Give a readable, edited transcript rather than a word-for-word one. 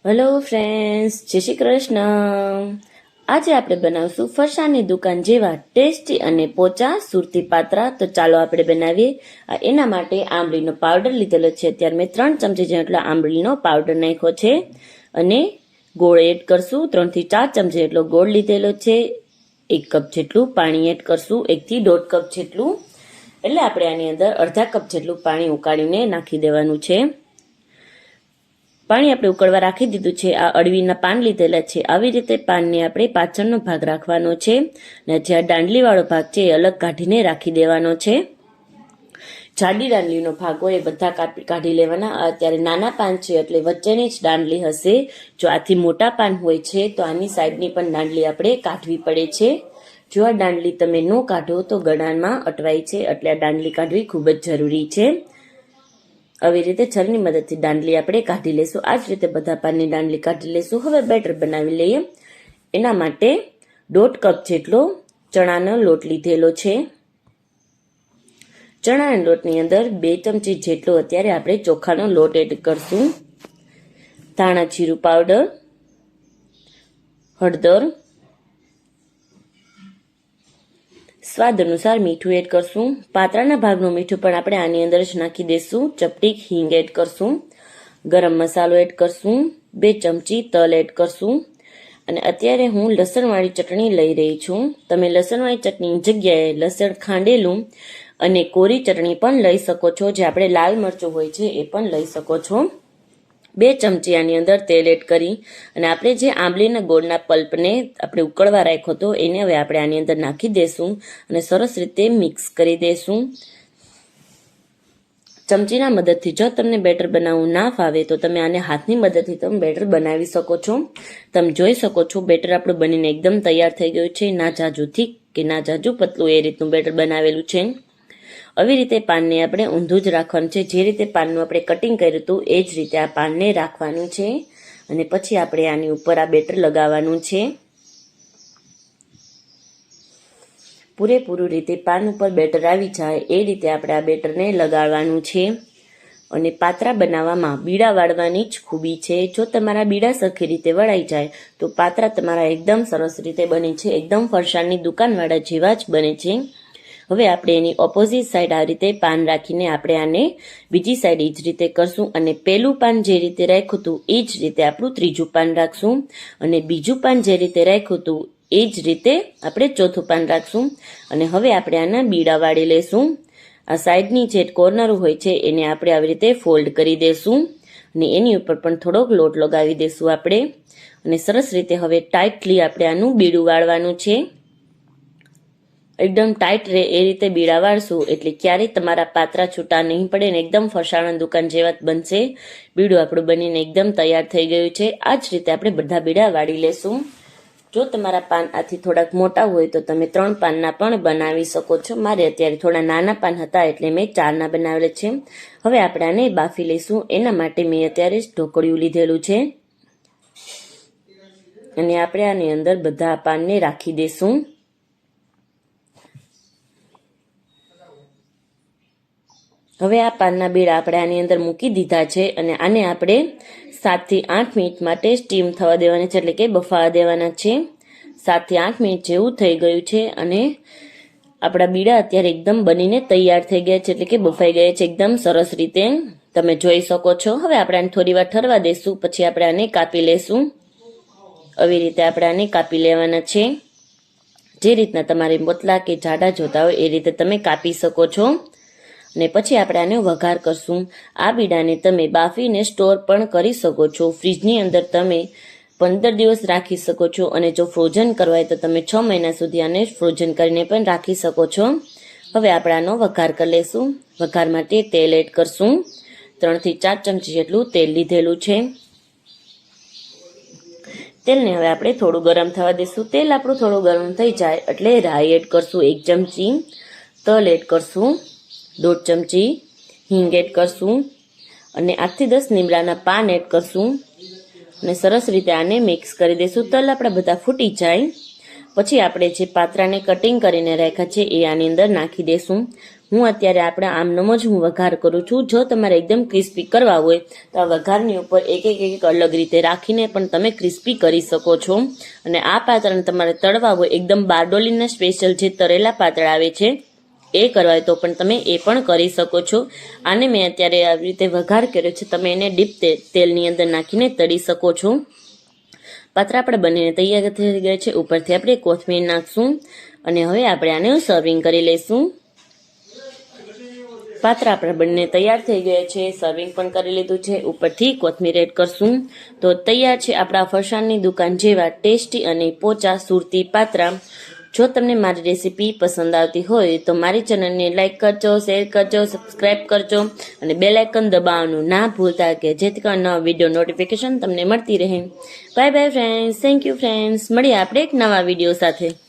Hello friends, જય શ્રી કૃષ્ણ. આજે આપણે બનાવશું ફરસાણની દુકાન જેવા ટેસ્ટી અને પોચા સુરતી પાત્રા. તો ચાલો આપણે બનાવીએ. એના માટે આંબલીનો પાવડર લીધેલો છે. અત્યારે મેં 3 ચમચી જેટલો આંબલીનો પાવડર નાખ્યો છે અને ગોળ એડ કરશું. 3 થી 4 ચમચી જેટલો ગોળ લીધેલો છે. 1 કપ જેટલું પાણી એડ કરશું, 1 થી 1.5 કપ જેટલું. એટલે આપણે આની અંદર અડધા કપ જેટલું પાણી ઉકાળીને નાખી દેવાનું છે. પાણી આપણે ઉકળવા રાખી દીધું છે. આ અળવીના પાન લીધેલા છે. આવી રીતે પાનને આપણે પાછળનો ભાગ રાખવાનો છે અને જે દાંડલીવાળો ભાગ છે એ અલગ કાઢીને રાખી દેવાનો છે. જાડી દાંડલીનો ભાગ હોય એ બધા કાઢી લેવાના. અત્યારે નાના પાન છે એટલે વચ્ચેની જ દાંડલી હશે. જો આથી મોટા પાન હોય છે તો આની સાઈડની પણ દાંડલી આપણે કાઢવી પડે છે. જો આ દાંડલી તમે ન કાઢો તો ગળામાં અટવાય છે, એટલે આ દાંડલી કાઢવી ખૂબ જ જરૂરી છે. આવી રીતે છરીની મદદથી દાંડલી આપણે કાઢી લેશું. આ જ રીતે બધા પાનની દાંડલી કાઢી લેશું. હવે બેટર બનાવી લઈએ. એના માટે 1.5 કપ જેટલો ચણાનો લોટ લીધેલો છે. ચણાના લોટની અંદર 2 ચમચી જેટલો અત્યારે આપણે ચોખાનો લોટ એડ કરશું. ધાણા જીરું પાવડર, હળદર, સ્વાદ અનુસાર મીઠું એડ કરશું. પાત્રાના ભાગનું મીઠું પણ આપણે આની અંદર જ નાખી દઈશું. ચપટી હિંગ એડ કરશું. ગરમ મસાલો એડ કરશું. 2 ચમચી તલ એડ કરશું. અને અત્યારે હું લસણવાળી ચટણી લઈ રહી છું. તમે લસણવાળી ચટણીની જગ્યાએ લસણ ખાંડેલું અને કોરી ચટણી પણ લઈ શકો છો. જે આપણે લાલ મરચું હોય છે એ પણ લઈ શકો છો. 2 ચમચી આની અંદર તેલ એડ કરી અને આપણે જે આંબલીના ગોળના પલ્પને આપણે ઉકળવા રાખ્યો હતો એને હવે આપણે આની અંદર નાખી દેશું અને સરસ રીતે મિક્સ કરી દેશું. ચમચીના મદદથી જો તમને બેટર બનાવવું ના ફાવે તો તમે આને હાથની મદદથી તમે બેટર બનાવી શકો છો. તમે જોઈ શકો છો બેટર આપણું બનીને એકદમ તૈયાર થઈ ગયું છે. ના જાજુ થીક કે ના જાજુ પતલું એ રીતનું બેટર બનાવેલું છે. આવી રીતે પાનને આપણે ઊંધું જ રાખવાનું છે. જે રીતે પાનનું આપણે કટિંગ કર્યું હતું એ જ રીતે આ પાનને રાખવાનું છે અને પછી આપણે આની ઉપર આ બેટર લગાવવાનું છે. પૂરેપૂરું રીતે પાન ઉપર બેટર આવી જાય એ રીતે આપણે આ બેટરને લગાડવાનું છે. અને પાત્રા બનાવવામાં બીડા વાળવાની જ ખૂબી છે. જો તમારા બીડા સરખી રીતે વળાઈ જાય તો પાત્રા તમારા એકદમ સરસ રીતે બને છે. એકદમ ફરસાણની દુકાનવાળા જેવા જ બને છે. હવે આપણે એની ઓપોઝિટ સાઈડ આ રીતે પાન રાખીને આપણે આને બીજી સાઈડ એ જ રીતે કરશું અને પહેલું પાન જે રીતે રાખ્યું હતું એ જ રીતે આપણું ત્રીજું પાન રાખશું અને બીજું પાન જે રીતે રાખ્યું હતું એ જ રીતે આપણે ચોથું પાન રાખશું. અને હવે આપણે આના બીડા વાળી લેશું. આ સાઈડની જે કોર્નર હોય છે એને આપણે આવી રીતે ફોલ્ડ કરી દેશું અને એની ઉપર પણ થોડોક લોટ લગાવી દેશું આપણે. અને સરસ રીતે હવે ટાઈટલી આપણે આનું બીડું વાળવાનું છે. એકદમ ટાઈટ રહે એ રીતે બીડા વાળશું એટલે ક્યારેય તમારા પાત્રા છૂટા નહીં પડે ને એકદમ ફરસાણ દુકાન જેવા બનશે. બીડું આપણું બનીને એકદમ તૈયાર થઈ ગયું છે. આ જ રીતે આપણે બધા બીડા વાળી લેશું. જો તમારા પાન આથી થોડાક મોટા હોય તો તમે 3 પાનના પણ બનાવી શકો છો. મારે અત્યારે થોડા નાના પાન હતા એટલે મેં 4ના બનાવેલા છે. હવે આપણે આને બાફી લઈશું. એના માટે મેં અત્યારે જ ઢોકળિયું લીધેલું છે અને આપણે આની અંદર બધા પાનને રાખી દઈશું. હવે આ પાનના બીડા આપણે આની અંદર મૂકી દીધા છે અને આને આપણે 7 થી 8 મિનિટ માટે સ્ટીમ થવા દેવાના છે, એટલે કે બફાવા દેવાના છે. 7 થી 8 મિનિટ જેવું થઈ ગયું છે અને આપણા બીડા અત્યારે એકદમ બનીને તૈયાર થઈ ગયા છે, એટલે કે બફાઈ ગયા છે એકદમ સરસ રીતે તમે જોઈ શકો છો. હવે આપણે આને થોડી વાર ઠરવા દઈશું, પછી આપણે આને કાપી લેશું. આવી રીતે આપણે આને કાપી લેવાના છે. જે રીતના તમારે મોટલા કે જાડા જોતા હોય એ રીતે તમે કાપી શકો છો. અને પછી આપણે આને વઘાર કરશું. આ બીડાને તમે બાફીને સ્ટોર પણ કરી શકો છો. ફ્રીજની અંદર તમે 15 દિવસ રાખી શકો છો અને જો ફ્રોઝન કરવા હોય તો તમે 6 મહિના સુધી આને ફ્રોઝન કરીને પણ રાખી શકો છો. હવે આપણે આનો વઘાર કરી લેશું. વઘાર માટે તેલ એડ કરશું. 3 થી 4 ચમચી જેટલું તેલ લીધેલું છે. તેલને હવે આપણે થોડું ગરમ થવા દઈશું. તેલ આપણું થોડું ગરમ થઈ જાય એટલે રાઈ એડ કરશું 1 ચમચી, તલ એડ કરશું 1.5 ચમચી, હિંગ એડ કરશું અને 8 થી 10 લીમડાના પાન એડ કરશું અને સરસ રીતે આને મિક્સ કરી દઈશું. તલ આપણા બધા ફૂટી જાય પછી આપણે જે પાત્રાને કટિંગ કરીને રાખ્યા છે એ આની અંદર નાખી દઈશું. હું અત્યારે આપણે આમનમ જ હું વઘાર કરું છું. જો તમારે એકદમ ક્રિસ્પી કરવા હોય તો આ વઘારની ઉપર એક અલગ રીતે રાખીને પણ તમે ક્રિસ્પી કરી શકો છો. અને આ પાત્રાને તમારે તળવા હોય એકદમ બારડોલીના સ્પેશિયલ જે તળેલા પાતળા આવે છે એ કરવા હોય તો પણ તમે એ પણ કરી શકો છો. આને મેં અત્યારે આવી રીતે વઘાર કર્યો છે. તમે એને ડીપ તેલની અંદર નાખીને તળી શકો છો. પાત્રા આપણે બનીને તૈયાર થઈ ગયા છે. ઉપરથી આપણે કોથમીર નાખશું અને હવે આપણે આને સર્વિંગ કરી લઈશું. પાત્રા આપણે બંને તૈયાર થઈ ગયા છે. સર્વિંગ પણ કરી લીધું છે. ઉપરથી કોથમીર એડ કરશું તો તૈયાર છે આપણા ફરસાણની દુકાન જેવા ટેસ્ટી અને પોચા સુરતી પાત્રા. જો તમને મારી રેસીપી પસંદ આવતી હોય તો મારી ચેનલને લાઈક કરજો, શેર કરજો, સબસ્ક્રાઇબ કરજો અને બેલ આઇકન દબાવવાનું ના ભૂલતા કે જેથી કરીને નવા વિડીયો નોટિફિકેશન તમને મળતી રહે. Bye bye friends. Thank you friends. મળીએ આપણે એક નવા વિડીયો સાથે.